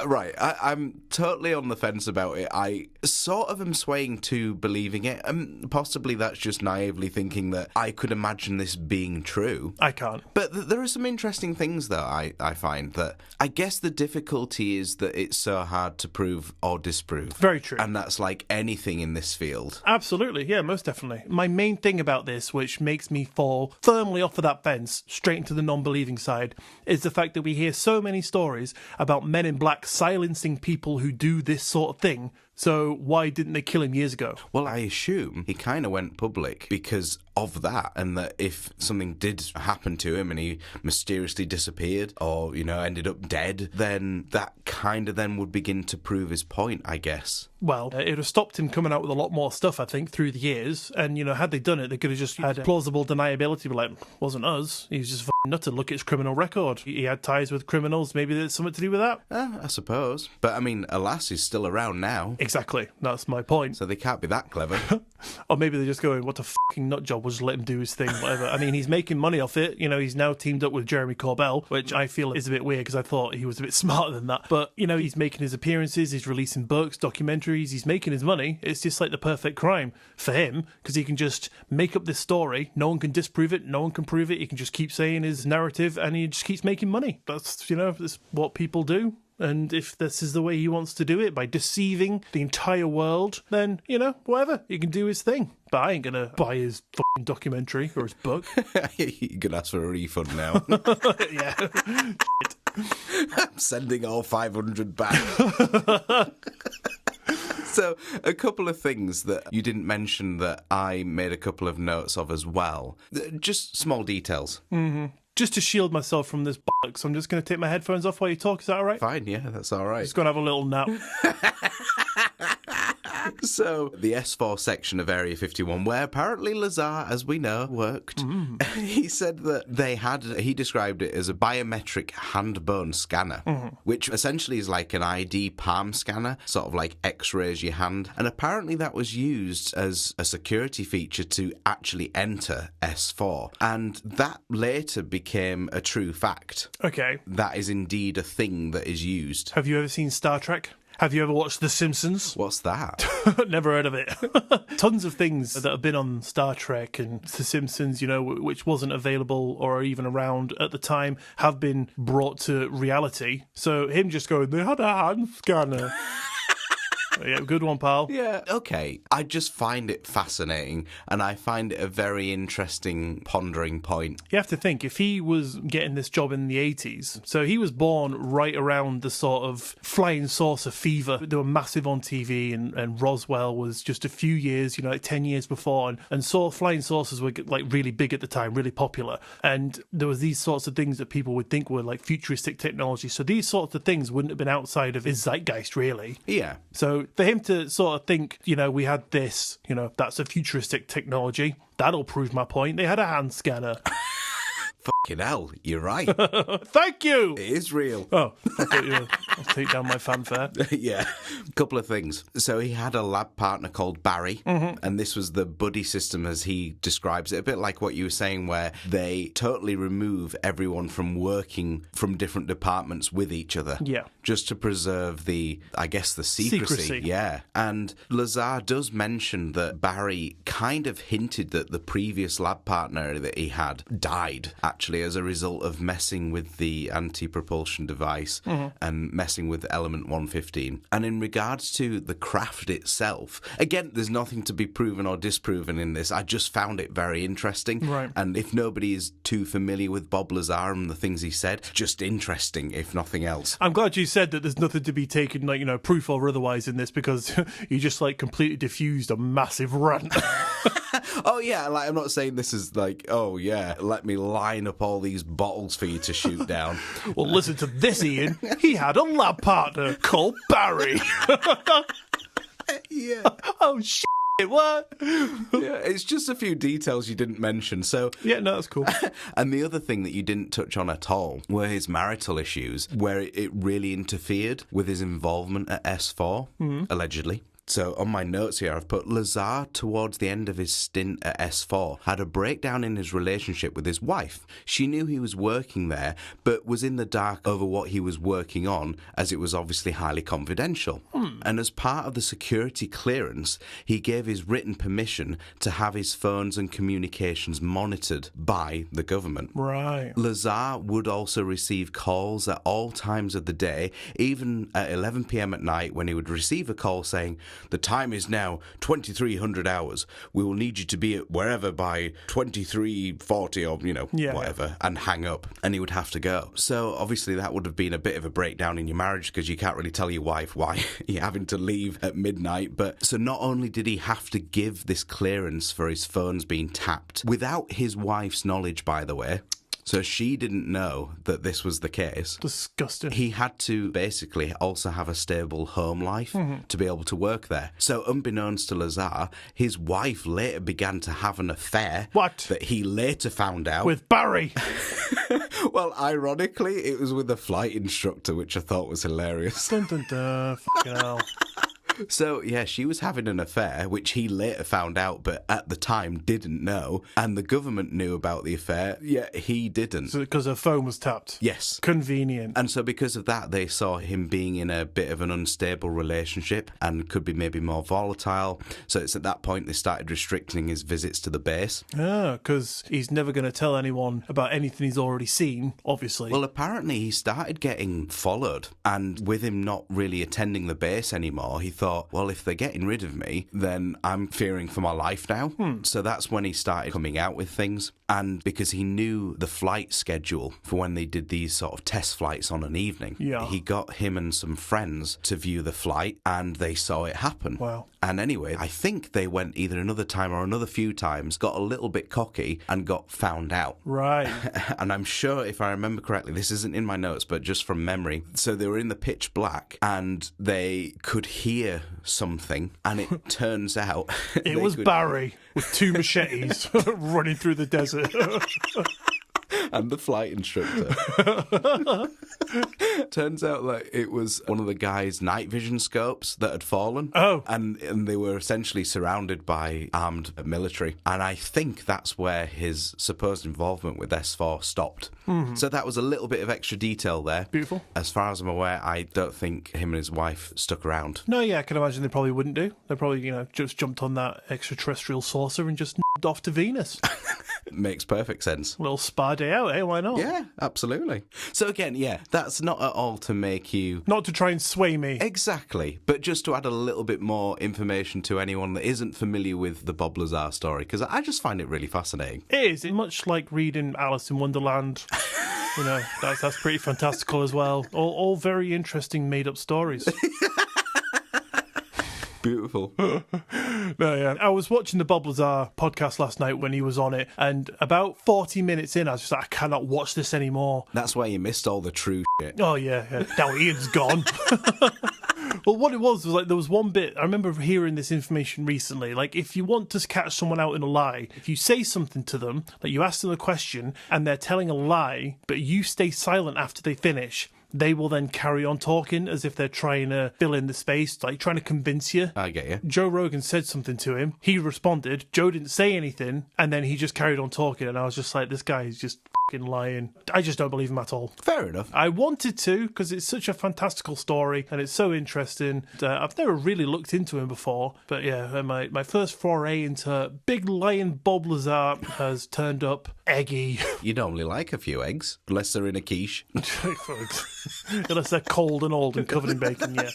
right, I'm totally on the fence about it. I sort of am swaying to believing it, and possibly that's just naively thinking that I could imagine this being true. I can't. But there are some interesting things, though, I find that I guess the difficulty is that it's so hard to prove or disprove. Very true. And that's like anything in this field. Absolutely, yeah, most definitely. My main thing about this, which makes me fall firmly off of that fence, straight into the non-believing side, is the fact that we hear so many stories about men in black silencing people who do this sort of thing. So why didn't they kill him years ago? Well, I assume he kind of went public because of that, and that if something did happen to him and he mysteriously disappeared or, ended up dead, then that kind of then would begin to prove his point, I guess. Well, it would have stopped him coming out with a lot more stuff, I think, through the years. And, had they done it, they could have just had plausible deniability, like, wasn't us. He was just a nutter. Look at his criminal record. He had ties with criminals. Maybe there's something to do with that. I suppose. But, I mean, alas, he's still around now. Exactly. That's my point. So they can't be that clever. Or maybe they're just going, what a fucking nut job, we'll just let him do his thing, whatever. I mean, he's making money off it. He's now teamed up with Jeremy Corbell, which I feel is a bit weird because I thought he was a bit smarter than that. But, he's making his appearances, he's releasing books, documentaries, he's making his money. It's just like the perfect crime for him because he can just make up this story. No one can disprove it. No one can prove it. He can just keep saying his narrative and he just keeps making money. That's, that's what people do. And if this is the way he wants to do it, by deceiving the entire world, then, whatever, he can do his thing. But I ain't going to buy his fucking documentary or his book. You're going to ask for a refund now. Yeah. I'm sending all 500 back. So, a couple of things that you didn't mention that I made a couple of notes of as well. Just small details. Mm-hmm. Just to shield myself from this bollocks, I'm just going to take my headphones off while you talk. Is that all right? Fine, yeah, that's all right. Just going to have a little nap. So, the S4 section of Area 51, where apparently Lazar, as we know, worked, he said that he described it as a biometric hand-bone scanner, which essentially is like an ID palm scanner, sort of like x-rays your hand. And apparently that was used as a security feature to actually enter S4. And that later became a true fact. Okay. That is indeed a thing that is used. Have you ever seen Star Trek? Have you ever watched The Simpsons? What's that? Never heard of it. Tons of things that have been on Star Trek and The Simpsons, which wasn't available or even around at the time, have been brought to reality. So him just going, they had a hand scanner. Yeah, good one, pal. Yeah, okay. I just find it fascinating, and I find it a very interesting pondering point. You have to think, if he was getting this job in the 80s, so he was born right around the sort of flying saucer fever. They were massive on TV, and Roswell was just a few years, like 10 years before, and so flying saucers were like really big at the time, really popular. And there was these sorts of things that people would think were like futuristic technology. So these sorts of things wouldn't have been outside of his zeitgeist, really. Yeah. So for him to sort of think, we had this, that's a futuristic technology, that'll prove my point. They had a hand scanner. Fucking hell, you're right. Thank you! It is real. Oh, I thought I'll take down my fanfare. Yeah. A couple of things. So he had a lab partner called Barry, and this was the buddy system as he describes it, a bit like what you were saying, where they totally remove everyone from working from different departments with each other. Yeah. Just to preserve the secrecy. Yeah. And Lazar does mention that Barry kind of hinted that the previous lab partner that he had died, actually, as a result of messing with the anti-propulsion device and messing with element 115. And in regards to the craft itself, again, there's nothing to be proven or disproven in this. I just found it very interesting. Right. And if nobody is too familiar with Bob Lazar and the things he said, just interesting, if nothing else. I'm glad you said that there's nothing to be taken, proof or otherwise in this, because you just, completely diffused a massive rant. Oh, yeah, I'm not saying this is oh, yeah, let me line up all these bottles for you to shoot down. Well, listen to this, Ian. He had a lab partner called Barry. Yeah. Oh, shit. What? Yeah, it's just a few details you didn't mention. So yeah, no, that's cool. And the other thing that you didn't touch on at all were his marital issues, where it really interfered with his involvement at S4, allegedly. So on my notes here, I've put Lazar, towards the end of his stint at S4, had a breakdown in his relationship with his wife. She knew he was working there, but was in the dark over what he was working on, as it was obviously highly confidential. And as part of the security clearance, he gave his written permission to have his phones and communications monitored by the government. Right. Lazar would also receive calls at all times of the day, even at 11 p.m. at night, when he would receive a call saying, "The time is now 2300 hours. We will need you to be at wherever by 2340 or, whatever," and hang up. And he would have to go. So obviously that would have been a bit of a breakdown in your marriage, because you can't really tell your wife why you're having to leave at midnight. But so not only did he have to give this clearance for his phones being tapped, without his wife's knowledge, by the way, so she didn't know that this was the case. Disgusting. He had to basically also have a stable home life to be able to work there. So unbeknownst to Lazar, his wife later began to have an affair. What? That he later found out. With Barry. Well, ironically, it was with a flight instructor, which I thought was hilarious. Dun dun dun. Fucking hell. So, yeah, she was having an affair, which he later found out, but at the time didn't know. And the government knew about the affair, yet he didn't. So because her phone was tapped. Yes. Convenient. And so because of that, they saw him being in a bit of an unstable relationship and could be maybe more volatile. So it's at that point they started restricting his visits to the base. Because he's never going to tell anyone about anything he's already seen, obviously. Well, apparently he started getting followed. And with him not really attending the base anymore, he thought, well, if they're getting rid of me, then I'm fearing for my life now. So that's when he started coming out with things. And because he knew the flight schedule for when they did these sort of test flights on an evening, he got him and some friends to view the flight, and they saw it happen. Wow. And anyway, I think they went either another time or another few times, got a little bit cocky and got found out. Right. And I'm sure, if I remember correctly, this isn't in my notes, but just from memory. So they were in the pitch black and they could hear something, and it turns out it was Barry with 2 machetes running through the desert. And the flight instructor. Turns out that it was one of the guy's night vision scopes that had fallen. Oh. And they were essentially surrounded by armed military. And I think that's where his supposed involvement with S4 stopped. So that was a little bit of extra detail there. Beautiful. As far as I'm aware, I don't think him and his wife stuck around. No, yeah, I can imagine they probably wouldn't do. They probably, just jumped on that extraterrestrial saucer and just off to Venus. Makes perfect sense. A little spa day out, eh? Why not? Yeah, absolutely. So again, yeah, that's not at all to make you... Not to try and sway me. Exactly, but just to add a little bit more information to anyone that isn't familiar with the Bob Lazar story, because I just find it really fascinating. It is. It's much like reading Alice in Wonderland. That's pretty fantastical as well. All very interesting made-up stories. Beautiful. No, yeah. I was watching the Bob Lazar podcast last night when he was on it, and about 40 minutes in, I was just like, I cannot watch this anymore. That's why you missed all the true shit. Oh, yeah. Now Ian's gone. Well, what it was like, there was one bit, I remember hearing this information recently, like, if you want to catch someone out in a lie, if you say something to them, like you ask them a question, and they're telling a lie, but you stay silent after they finish, they will then carry on talking as if they're trying to fill in the space, like trying to convince you. I get you. Joe Rogan said something to him. He responded. Joe didn't say anything. And then he just carried on talking. And I was just like, this guy is just fucking lying. I just don't believe him at all. Fair enough. I wanted to, because it's such a fantastical story and it's so interesting. I've never really looked into him before. But yeah, my first foray into big lion Bob Lazar has turned up eggy. You normally like a few eggs, unless they're in a quiche. Unless they're cold and old and covered in bacon, yeah.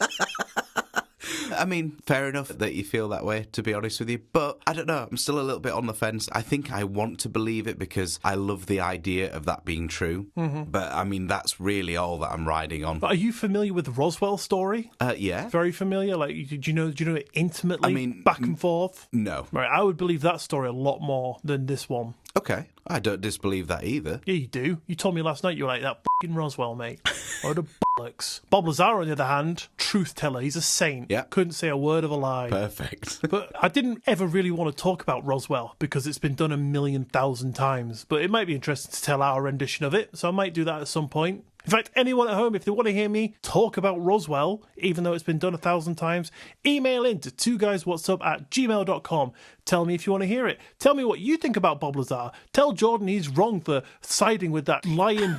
I mean, fair enough that you feel that way, to be honest with you. But I don't know, I'm still a little bit on the fence. I think I want to believe it because I love the idea of that being true. Mm-hmm. But I mean, that's really all that I'm riding on. But are you familiar with the Roswell story? Yeah. Very familiar? Like, do you know it intimately? I mean, back and forth? No. Right, I would believe that story a lot more than this one. Okay. I don't disbelieve that either. Yeah, you do. You told me last night you were like, that fucking Roswell, mate. What a bollocks. Bob Lazar, on the other hand, truth teller. He's a saint. Yeah. Couldn't say a word of a lie. Perfect. But I didn't ever really want to talk about Roswell because it's been done 1,000,000 times. But it might be interesting to tell our rendition of it. So I might do that at some point. In fact, anyone at home, if they want to hear me talk about Roswell, even though it's been done 1,000 times, email in to twoguyswhatsup@gmail.com. Tell me if you want to hear it. Tell me what you think about Bob Lazar. Tell Jordan he's wrong for siding with that lying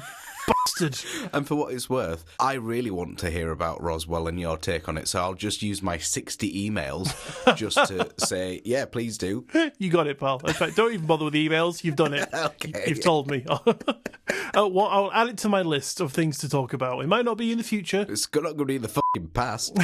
bastard. And for what it's worth, I really want to hear about Roswell and your take on it, so I'll just use my 60 emails just to say, yeah, please do. You got it, pal. In fact, don't even bother with the emails. You've done it. Okay. You've told me. I'll add it to my list of things to talk about. It might not be in the future. It's not going to be in the fucking past.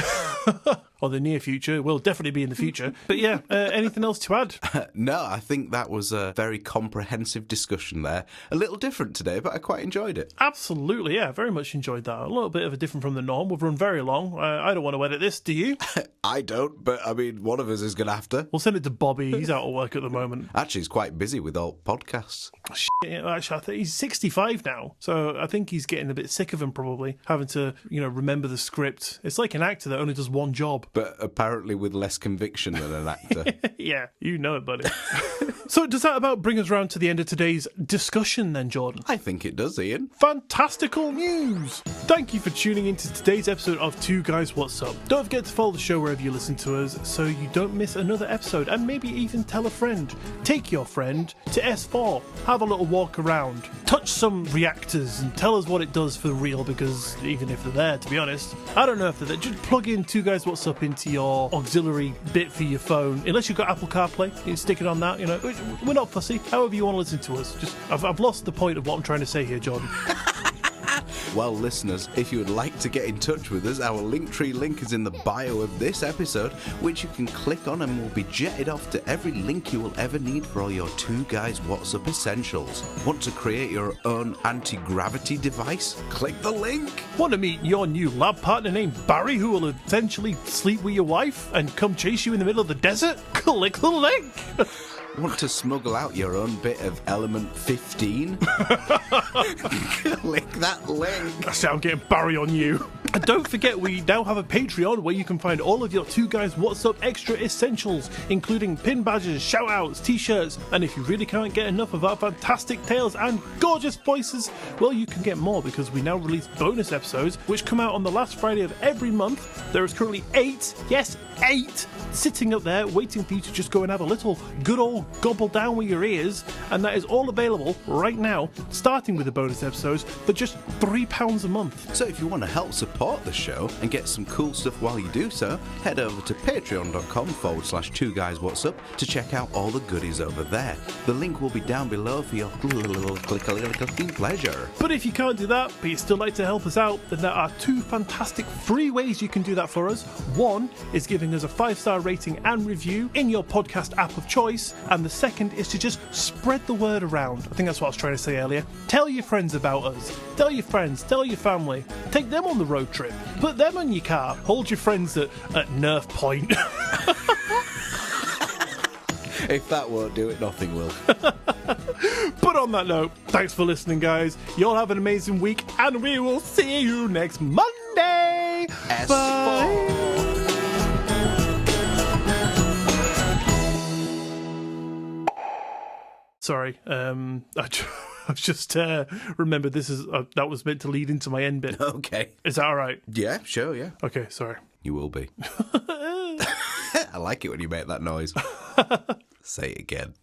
Or the near future. It will definitely be in the future. But yeah, anything else to add? No, I think that was a very comprehensive discussion there. A little different today, but I quite enjoyed it. Absolutely, yeah. Very much enjoyed that. A little bit of a different from the norm. We've run very long. I don't want to edit this, do you? I don't, but I mean, one of us is going to have to. We'll send it to Bobby. He's out of work at the moment. Actually, he's quite busy with all podcasts. Shit, actually, I think he's 65 now, so I think he's getting a bit sick of him probably, having to, remember the script. It's like an actor that only does one job. But apparently with less conviction than an actor. Yeah, you know it, buddy. So does that about bring us round to the end of today's discussion then, Jordan? I think it does, Ian. Fantastical news! Thank you for tuning into today's episode of Two Guys What's Up. Don't forget to follow the show wherever you listen to us so you don't miss another episode, and maybe even tell a friend. Take your friend to S4, have a little walk around, touch some reactors and tell us what it does for real, because even if they're there, to be honest, I don't know if they're there. Just plug in Two Guys What's Up into your auxiliary bit for your phone, unless you've got Apple CarPlay, you can stick it on that, we're not fussy, however you want to listen to us. Just I've lost the point of what I'm trying to say here, Jordan. Well, listeners, if you would like to get in touch with us, our Linktree link is in the bio of this episode, which you can click on and will be jetted off to every link you will ever need for all your Two Guys What's Up essentials. Want to create your own anti-gravity device? Click the link! Want to meet your new lab partner named Barry, who will eventually sleep with your wife and come chase you in the middle of the desert? Click the link! Want to smuggle out your own bit of element 15? Click that link. I say I'm getting Barry on you. And don't forget, we now have a Patreon where you can find all of your Two Guys What's Up extra essentials, including pin badges, shout-outs, t-shirts, and if you really can't get enough of our fantastic tales and gorgeous voices, well, you can get more because we now release bonus episodes, which come out on the last Friday of every month. There is currently 8, yes, 8, sitting up there waiting for you to just go and have a little good old gobble down with your ears, and that is all available right now, starting with the bonus episodes for just £3 a month. So if you want to help support the show and get some cool stuff while you do so, head over to patreon.com/Two Guys What's Up to check out all the goodies over there. The link will be down below for your clicking pleasure. But if you can't do that, but you'd still like to help us out, then there are 2 fantastic free ways you can do that for us. One is giving us a 5-star rating and review in your podcast app of choice, and the second is to just spread the word around. I think that's what I was trying to say earlier. Tell your friends about us. Tell your friends, tell your family. Take them on the road trip. Put them on your car. Hold your friends at Nerf Point. If that won't do it, nothing will. But on that note, thanks for listening, guys. You all have an amazing week, and we will see you next Monday. S4. Bye. Sorry, I just remembered this is that was meant to lead into my end bit. Okay. Is that all right? Yeah, sure, yeah. Okay, sorry. You will be. I like it when you make that noise. Say it again.